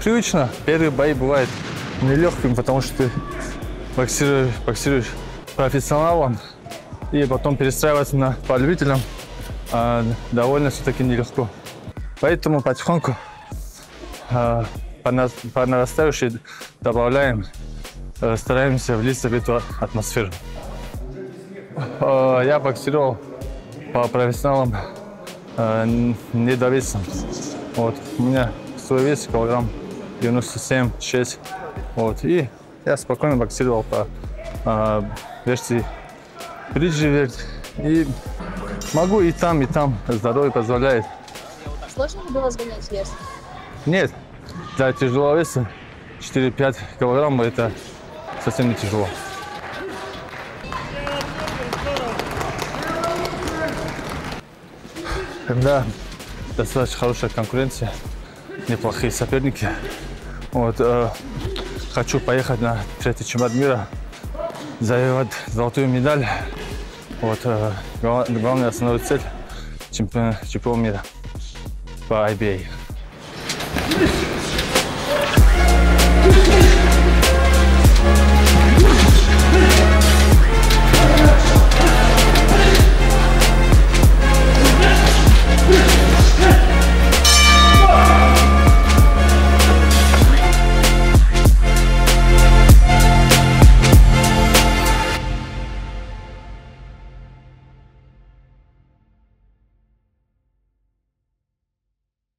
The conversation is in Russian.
непривычно. Первые бои бывают нелегкими, потому что ты боксируешь профессионалом, и потом перестраиваться на полюбителям довольно все-таки нелегко. Поэтому потихоньку по нарастающей добавляем, стараемся влиться в эту атмосферу. Я боксировал по профессионалам недовесом. Вот. У меня свой вес килограмм 97-6. Вот. И я спокойно боксировал по версии Бриджевер. И могу и там, здоровье позволяет. Сложно ли было сгонять вес? Нет, для тяжелого веса 4-5 килограмм это совсем не тяжело. Да, достаточно хорошая конкуренция, неплохие соперники. Вот, хочу поехать на 3-й чемпионат мира, завоевать золотую медаль. Вот, главная основная цель – чемпион мира по IBA.